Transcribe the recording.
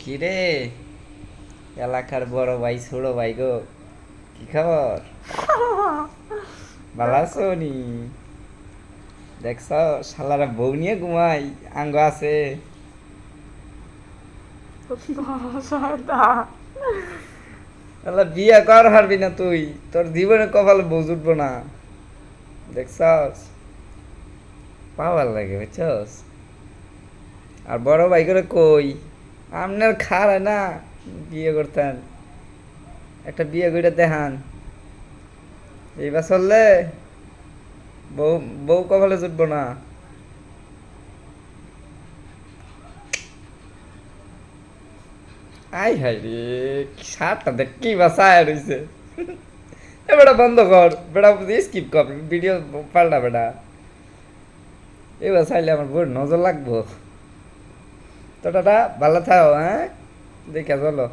কিরে, এলাকার বড় ভাই ছোট ভাই গো, কি খবর? ভালো আছো নি? দেখছ, শালারা বউ নিয়ে ঘুমাই, আঙ্গ আছে। শালা বিয়ে কর হারবি না তুই, তোর জীবনে কপালে বউ জুটবো না। দেখছস, পাওয়ার লাগে বুঝছস। আর বড় ভাই করে কই, আপনার খার না বিয়ে করতেন, একটা বিয়ে করে দেখান। এইবার চললে বউ বউ কপালে জুটবো না। আই হাই রে, সারটা দেখ কি বাসায় রইছে। এ বেটা বন্ধ কর, বেটা স্কিপ কর ভিডিও, পাল্টা বেটা। এবার চাইলে আমার বউর নজর লাগবো। তো দাদা ভালো থাও, হ্যাঁ, দেখে চলো।